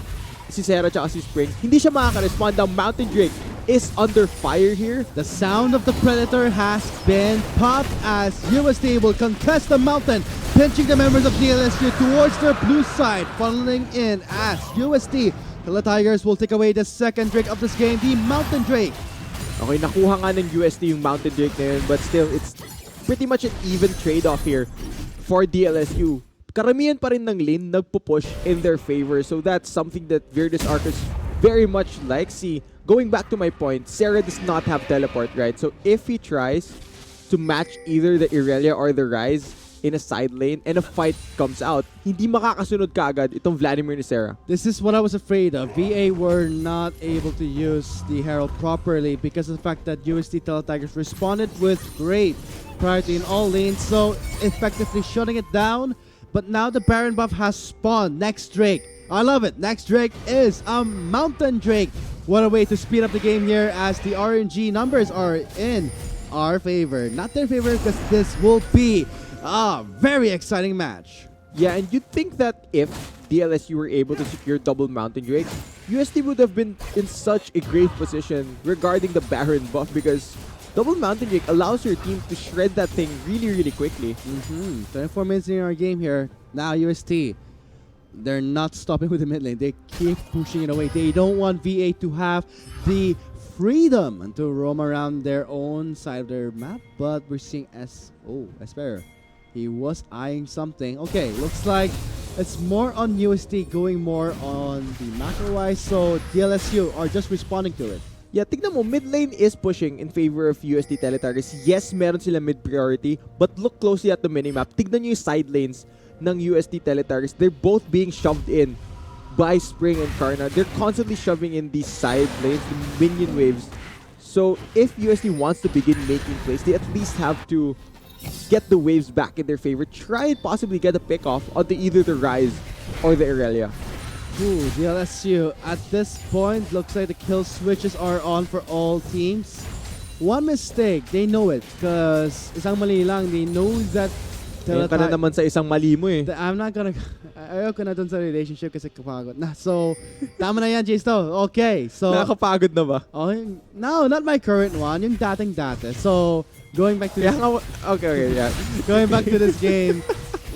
si Sarah at si Spring, hindi siya makaka-respond. Now Mountain Drake is under fire here.
The sound of the Predator has been popped as UST will contest the mountain, pinching the members of DLSU towards their blue side, funneling in as UST. The Tigers will take away the second Drake of this game, the Mountain Drake.
Okay, nakuha nga ng UST yung Mountain Drake na yun, but still, it's pretty much an even trade-off here for DLSU. Karamihan pa rin ng lane nagpo-push in their favor, so that's something that Virtus Arcus very much likes. See, going back to my point, Sarah does not have teleport, right? So if he tries to match either the Irelia or the Ryze in a side lane and a fight comes out, hindi makakasunod kaagad itong Vladimir ni Sarah.
This is what I was afraid of. VA were not able to use the Herald properly because of the fact that UST Tigers responded with great priority in all lanes, so effectively shutting it down. But now the Baron buff has spawned. Next Drake. I love it. Next Drake is a Mountain Drake. What a way to speed up the game here as the RNG numbers are in our favor. Not their favor because this will be a very exciting match.
Yeah, and you'd think that if DLSU were able to secure double Mountain Drake, UST would have been in such a great position regarding the Baron buff because double Mountain Drake allows your team to shred that thing really, really quickly.
24 minutes in our game here. Now UST, they're not stopping with the mid lane. They keep pushing it away. They don't want VA to have the freedom and to roam around their own side of their map, but we're seeing Esper. He was eyeing something. Okay, looks like it's more on UST going more on the macro-wise, so DLSU are just responding to it.
Yeah, tignan mo, mid lane is pushing in favor of UST Teletargets. Yes, meron sila mid priority, but look closely at the minimap. Tignan nyo yung side lanes ng UST Teletargets. They're both being shoved in by Spring and Karna. They're constantly shoving in these side lanes, the minion waves. So if UST wants to begin making plays, they at least have to get the waves back in their favor. Try and possibly get a pick off onto either the Ryze or the Irelia.
Ooh, DLSU at this point looks like the kill switches are on for all teams. One mistake, they know it because isang mali lang, they know that
Ayun ka na naman sa isang mali mo eh.
I'm not gonna ayoko na dun sa relationship kasi kapagod na. So, tama na yan, Jisto. Okay, so
Nakakapagod na ba?
okay, no, not my current one, yung dating dati. So, going back to this,
Okay, yeah.
going back to this game,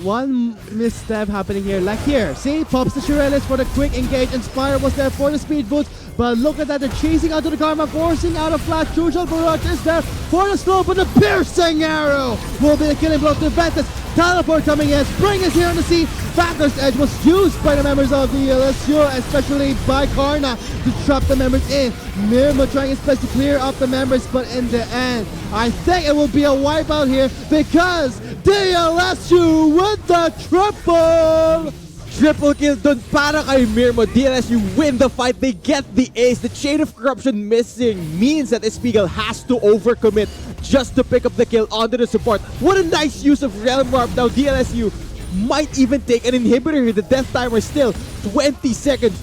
one misstep happening here. Like here, see, pops the Shirelis for the quick engage. Inspire was there for the speed boost, but look at that, they're chasing out to the Karma, forcing out a flash. Crucial Barrage is there for the slow, but the piercing arrow will be the killing blow to Ventus. Teleport coming in, Spring is here on the scene. Backer's Edge was used by the members of the LSU, especially by Karna, to trap the members in. Mirma trying his best to clear up the members, but in the end, I think it will be a wipeout here because DLSU with the triple!
Triple kill dun para kay Mirmo. DLSU win the fight. They get the ace. The chain of corruption missing means that Espigal has to overcommit just to pick up the kill onto the support. What a nice use of Realm Warp. Now DLSU might even take an inhibitor here. The death timer still 20 seconds.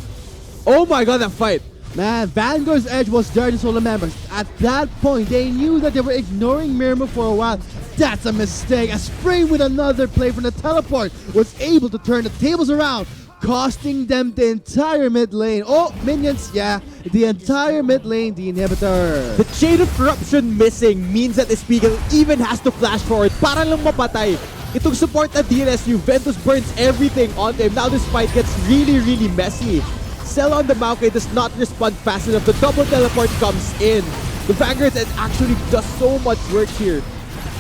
Oh my god, that fight.
Man, Vanguard's Edge was there to solo members. At that point, they knew that they were ignoring Mirmo for a while. That's a mistake. A Spring with another play from the teleport was able to turn the tables around, costing them the entire mid lane. Oh, minions, yeah, the entire mid lane, the inhibitor.
The chain of corruption missing means that Espigal even has to flash forward para lang mapatay itong support at DLSU. Ventus burns everything on them. Now this fight gets really, really messy. Cell on the Maokai does not respond fast enough. The double teleport comes in. The Vanguard actually does so much work here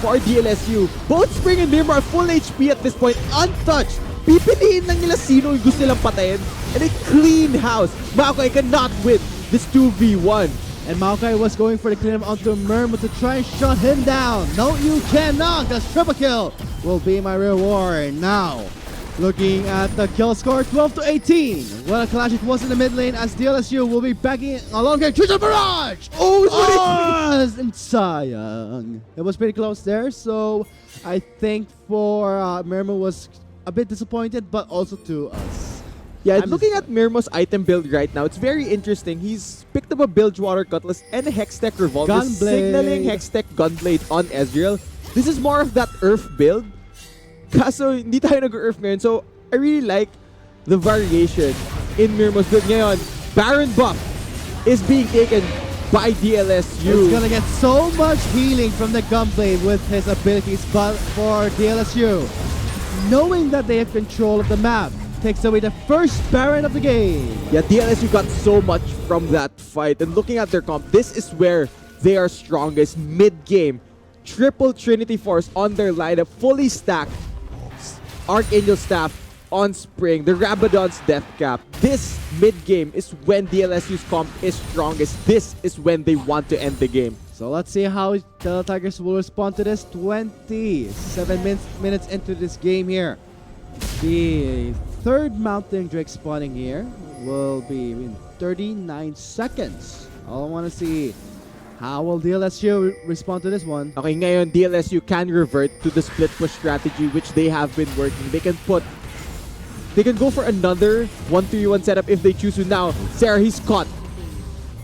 for DLSU. Both Spring and Mirmo are full HP at this point, untouched. Pipiliin lang nila sino yung gusto nilang patayin. And a clean house. Maokai cannot win this 2v1.
And Maokai was going for the clean onto Mirmo to try and shut him down. No, you cannot. That's triple kill will be my reward. Now, Looking at the kill score, 12 to 18. What a clash it was in the mid lane as DLSU will be backing along here. Triple barrage! And sayang. It was pretty close there, so I think for Mermo was a bit disappointed, but also to us.
Yeah,
I'm
looking at Mirmo's item build right now, it's very interesting. He's picked up a Bilgewater Cutlass and a Hextech Revolver,
Gunblade.
signaling Hextech Gunblade on Ezreal. This is more of that Earth build. Kaso, hindi tayo nag-Earth ngayon. So, I really like the variation in Mirmo's build. Ngayon, Baron buff is being taken by DLSU.
He's gonna get so much healing from the Gunblade with his abilities, but for DLSU, knowing that they have control of the map, takes away the first Baron of the game.
Yeah, DLSU got so much from that fight. And looking at their comp, this is where they are strongest mid-game. Triple Trinity Force on their lineup, fully stacked. Archangel Staff on Spring, the Rabadon's Death Cap. This mid-game is when DLSU's comp is strongest. This is when they want to end the game.
So let's see how the Tigers will respond to this. 27 minutes into this game here. The third Mountain Drake spawning here will be in 39 seconds. All I want to see, how will DLSU respond to this one?
Okay, ngayon DLSU can revert to the split push strategy which they have been working. They can go for another 1-3-1 setup if they choose to. Now, Sarah, he's caught.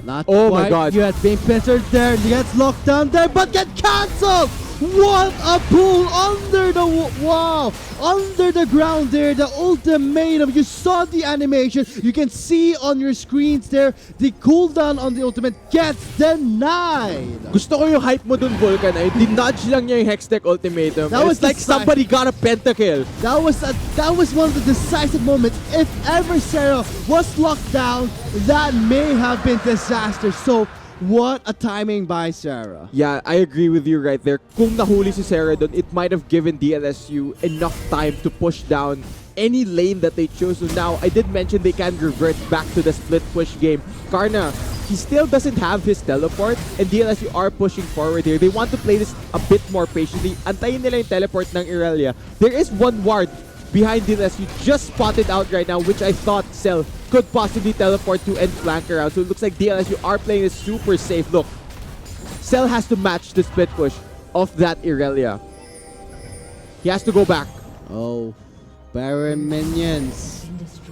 Not
Oh
quite.
my god.
You had been pincered there, gets locked down there, but get cancelled! What a pull under the wow! Under the ground there, the ultimatum. You saw the animation. You can see on your screens there, the cooldown on the ultimate gets denied.
Gusto ko yung hype mo dun, Vulcan. Ay, dinudge lang niya yung Hextech Ultimatum.
That was
It's like somebody got a pentakill.
That was one of the decisive moments. If ever Sarah was locked down, that may have been disaster. So, what a timing by Sarah.
Yeah, I agree with you right there. Kung nahuli si Sarah dun, it might have given DLSU enough time to push down any lane that they chose. So now, I did mention they can revert back to the split push game. Karna, he still doesn't have his teleport, and DLSU are pushing forward here. They want to play this a bit more patiently. Antayin nila yung teleport ng Irelia. There is one ward behind DLSU just spotted out right now, which I thought Cell could possibly teleport to and flank around. So it looks like DLSU are playing this super safe. Look, Cell has to match the split push of that Irelia. He has to go back.
Oh, Baron minions.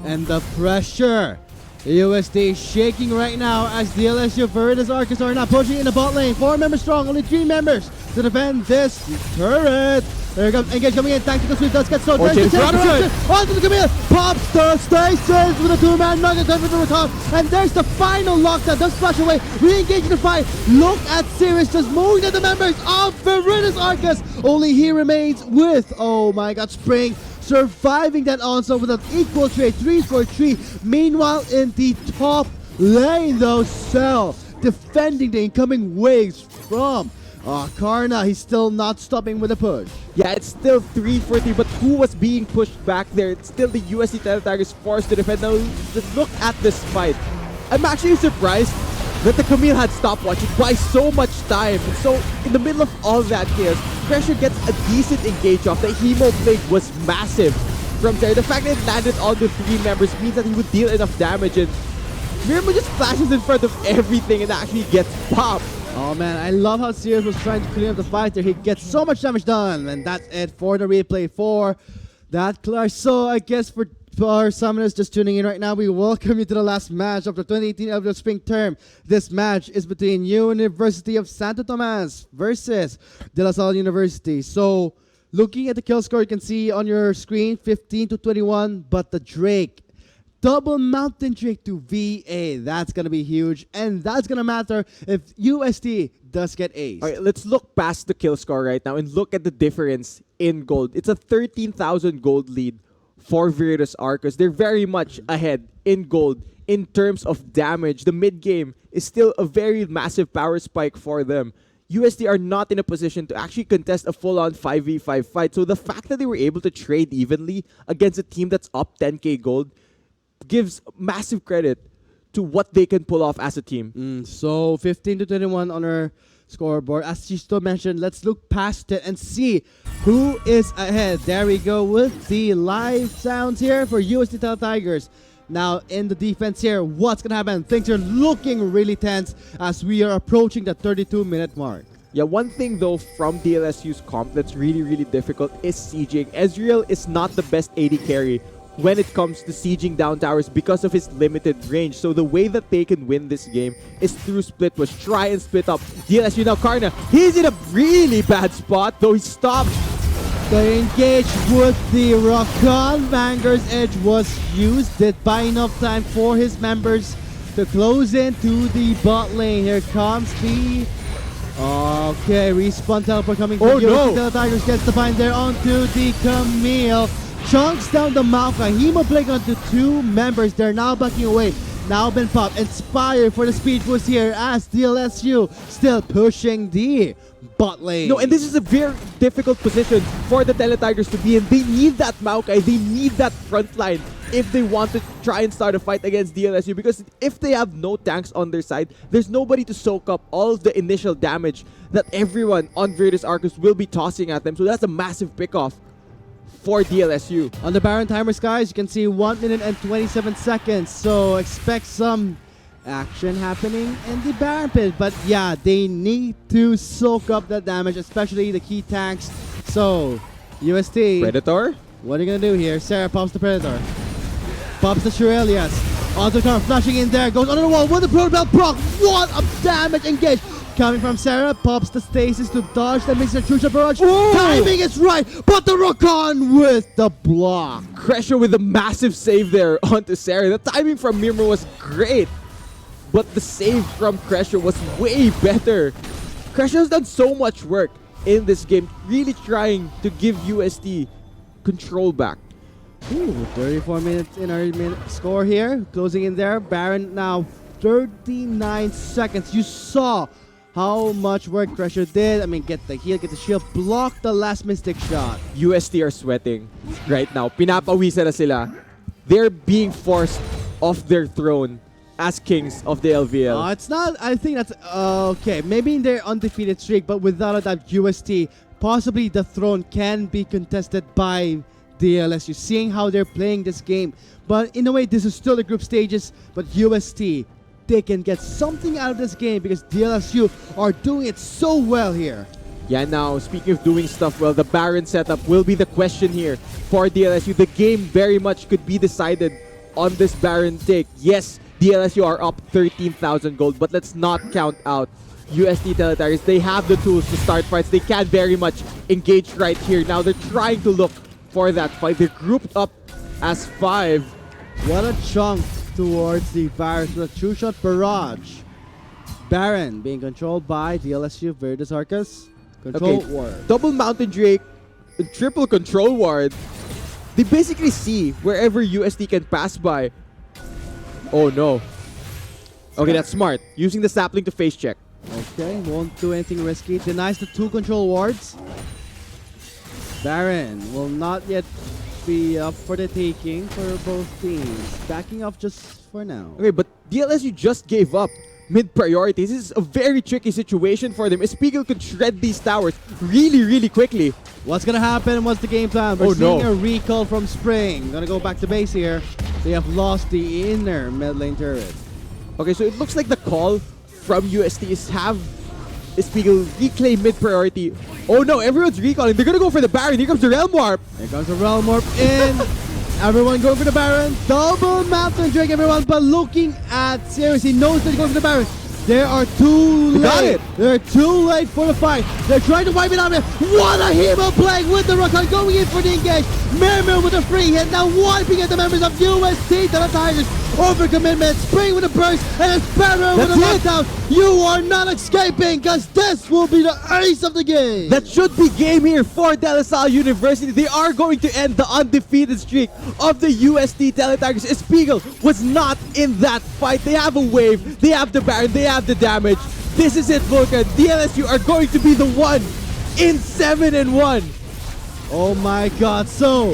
And the pressure. The UST shaking right now as the LSU Veritas Arcus are now pushing in the bot lane. 4 members strong, only 3 members to defend this turret. There comes Engage coming in, tactical sweep does get so there's the onto the Camille, pops the stasis with a 2-man nugget for the recon, and there's the final lockdown, does flash away, re-engaging the fight. Look at Sirius just moving at the members of Veritas Arcus. Only he remains with, oh my god, Spring surviving that onslaught with an equal trade, 3-for-3. Meanwhile, in the top lane, though, Cell defending the incoming waves from Karna. He's still not stopping with the push.
Yeah, it's still 3-for-3, but who was being pushed back there? It's still the UST Tigers forced to defend. Now, just look at this fight. I'm actually surprised that the Camille had stopwatch. It buys so much time. And so, in the middle of all that chaos, Pressure gets a decent engage off. The Hemo Plague was massive from there. The fact that it landed on the 3 members means that he would deal enough damage, and Mirmo just flashes in front of everything and actually gets popped.
Oh man, I love how Sirius was trying to clean up the fight there. He gets so much damage done, and that's it for the replay for that clash. So I guess for our summoners just tuning in right now, we welcome you to the last match of the 2018 LVL Spring Term. This match is between University of Santo Tomas versus De La Salle University. So looking at the kill score, you can see on your screen 15-21, but the Drake, double Mountain Drake to VA. That's going to be huge, and that's going to matter if UST does get A's.
All right, let's look past the kill score right now and look at the difference in gold. It's a 13,000 gold lead for Veritas Arcus. They're very much ahead in gold in terms of damage. The mid game is still a very massive power spike for them. UST are not in a position to actually contest a full-on 5v5 fight. So the fact that they were able to trade evenly against a team that's up 10k gold gives massive credit to what they can pull off as a team.
So 15-21 on our scoreboard. As Chisto mentioned, let's look past it and see who is ahead. There we go with the live sounds here for UST Tigers. Now in the defense here, what's gonna happen? Things are looking really tense as we are approaching the 32-minute mark.
Yeah, one thing though from DLSU's comp that's really difficult is sieging. Ezreal is not the best AD carry when it comes to sieging down towers because of his limited range. So the way that they can win this game is through split push. Try and split up. DLSU now, Karna, he's in a really bad spot, though he stopped.
They engage with the Rakan. Vanguard's edge was used. Did buy enough time for his members to close into the bot lane. Here comes the... Okay, respawn teleport coming from UST Tigers. Gets the bind there onto the Camille. Chunks down the Maokai. Hemoblink onto two members. They're now backing away. Now been popped. Inspired for the speed boost here as DLSU still pushing the bot lane.
No, and this is a very difficult position for the Tigers to be in. They need that Maokai. They need that front line if they want to try and start a fight against DLSU, because if they have no tanks on their side, there's nobody to soak up all of the initial damage that everyone on Virtus Arcus will be tossing at them. So that's a massive pickoff for DLSU.
On the Baron timers, guys, you can see 1 minute and 27 seconds. So expect some action happening in the Baron pit. But yeah, they need to soak up that damage, especially the key tanks. So, UST.
Predator?
What are you going to do here? Sarah pops the Predator. Pops the Shurelias. Onto the car, flashing in there. Goes under the wall with the Proto Belt proc. What a damage engaged. Coming from Sarah, pops the stasis to dodge the mixer Trusha Barrage. Timing is right, but the Rakan with the block.
Kresha with a massive save there onto Sarah. The timing from Mirror was great, but the save from Kresha was way better. Kresha has done so much work in this game, really trying to give UST control back.
Ooh, 34 minutes in our score here. Closing in there. Baron now 39 seconds. You saw how much work Kresha did. I mean, get the heal, get the shield, block the last Mystic shot.
UST are sweating right now. Pinapawisa na sila. They're being forced off their throne as kings of the LVL.
It's not, I think that's, okay, maybe in their undefeated streak, but without a doubt, UST, possibly the throne can be contested by DLSU, seeing how they're playing this game. But in a way, this is still the group stages, but UST, they can get something out of this game because DLSU are doing it so well here.
Yeah, now, speaking of doing stuff well, the Baron setup will be the question here for DLSU. The game very much could be decided on this Baron take. Yes, DLSU are up 13,000 gold, but let's not count out UST Tigers. They have the tools to start fights. They can very much engage right here. Now they're trying to look for that fight. They're grouped up as 5.
What a chunk towards the Virus with a two-shot barrage. Baron being controlled by DLSU Virtus Arcus. Control ward.
Double Mountain Drake, triple control ward. They basically see wherever UST can pass by. Oh no. Okay, that's smart. Using the sapling to face check.
Okay, won't do anything risky. Denies the 2 control wards. Baron will not yet be up for the taking for both teams. Backing off just for now.
Okay, but DLSU just gave up mid-priority. This is a very tricky situation for them. Espiegel could shred these towers really quickly.
What's gonna happen? What's the game plan? We're seeing a recall from Spring. Gonna go back to base here. They have lost the inner mid lane turret.
Okay, so it looks like the call from UST is have Espiegel reclaim mid-priority. Oh no, everyone's recalling. They're gonna go for the Baron. Here comes the Realm Warp.
Here comes the Realm Warp in. Everyone going for the Baron. Double Mountain Drake, everyone. But looking at Sirius, he knows that he's going for the Baron. They are too late. They're too late for the fight. They're trying to wipe it out. What a hero playing with the Rakan going in for the engage. Mermir with a free hit. Now wiping at the members of UST to the Tigers. Overcommitment. Spring with a burst. And it's Baron with a lockdown. You are not escaping because this will be the ace of the game.
That should be game here for De La Salle University. They are going to end the undefeated streak of the UST Tigers. Espiegel was not in that fight. They have a wave. They have the Baron. They have the damage. This is it, Vulcan. DLSU are going to be the one in 7-1.
Oh my god. So,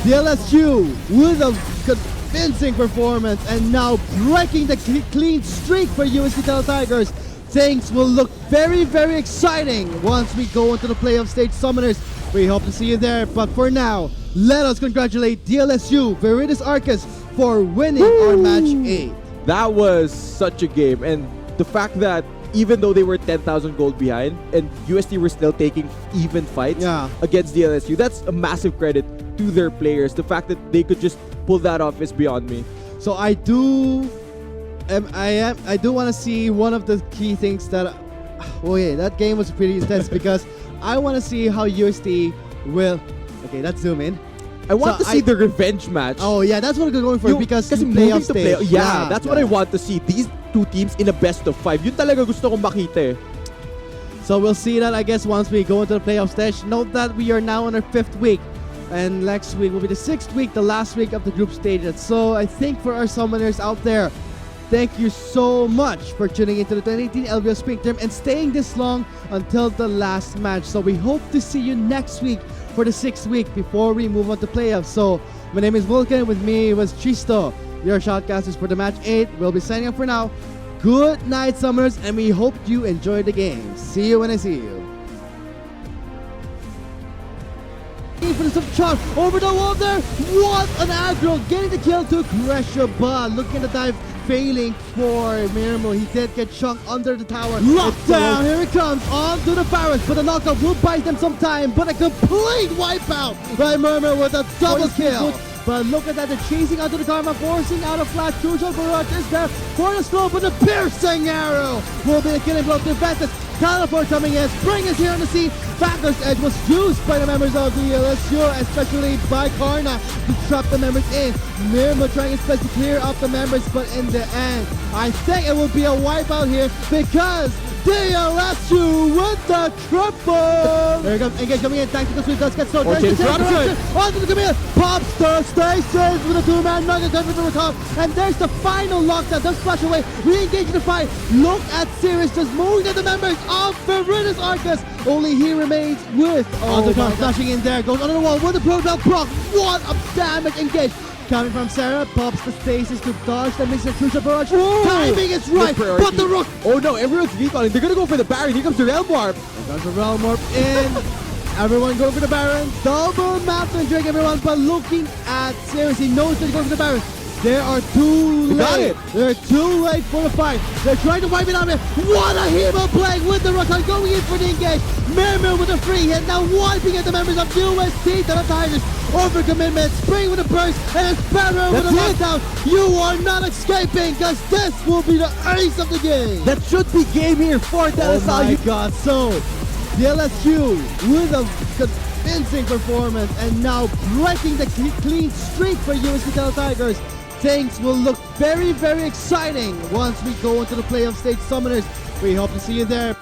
DLSU with a convincing performance and now breaking the clean streak for UST Tigers. Things will look very, very exciting once we go into the playoff stage, Summoners. We hope to see you there. But for now, let us congratulate DLSU Veritas Arcus for winning our match 8.
That was such a game, and the fact that even though they were 10,000 gold behind and UST were still taking even fights against DLSU, that's a massive credit to their players. The fact that they could just pull that off is beyond me.
So I do want to see one of the key things that. Oh yeah, that game was pretty intense because I want to see how UST will. Okay, let's zoom in.
I want to see the revenge match.
Oh yeah, that's what we're going for because
kasi
playoff stage.
That's what I want to see. These two teams in a best of 5. Yun talaga gusto kong makita eh.
So we'll see that, I guess, once we go into the playoff stage. Note that we are now on our 5th week. And next week will be the 6th week, the last week of the group stages. So I think for our Summoners out there, thank you so much for tuning into the 2018 LVO Spring Term and staying this long until the last match. So we hope to see you next week for the 6th week before we move on to playoffs. So my name is Vulcan. With me was Chisto, your shoutcasters for the match 8. We'll be signing up for now. Good night, Summoners, and we hope you enjoy the game. See you when I see you. For the charge over the wall there. What an aggro, getting the kill to Pressure Ball. Looking at the dive, failing for Mirmo. He did get chunked under the tower. Lockdown, here it comes onto the Barracks, but the knockout will buy them some time. But a complete wipeout by Murmur with a double kill. But look at that, they're chasing onto the Karma, forcing out a flash. Crucial Barrage is there for the slow, but the piercing arrow will be a killing blow to Ventus. Teleport coming in, Spring is here on the scene. Backer's Edge was used by the members of the DLSU, especially by Karna, to trap the members in. Mirmo trying his best to clear up the members, but in the end, I think it will be a wipeout here because DLSU with the triple! There he comes, Engage coming in, tactical sweep does get started. Onto the Camille, pops the stations with a 2-man nugget coming from the top, and there's the final lockdown, does flash away, re-engage in the fight. Look at Sirius just moving at the members of Veritas Arcus. Only he remains with Undercon flashing in there, goes under the wall with the Proton proc. What a damage engage! Coming from Sarah, pops the stasis to dodge the mixer crucial barrage. Timing is right, but the rook.
Oh no, everyone's recalling. They're gonna go for the Baron. Here comes the Realm Warp.
Here comes the Realm Warp in. Everyone going for the Baron. Double Mountain Drake, everyone. But looking at Sirius, he knows that he's going for the Baron. They are too late. They're too late for the fight. They're trying to wipe it out here. What a hero playing with the Rakan going in for the engage. Mirmo with a free hit. Now wiping at the members of UST. The Tigers over commitment. Spring with a burst. And Sparrow with a lockdown. You are not escaping because this will be the ace of the game.
That should be game here for DLSU.
Oh my god. So, DLSU with a convincing performance and now breaking the clean streak for UST Tigers. Things will look very, very exciting once we go into the playoff stage, Summoners. We hope to see you there.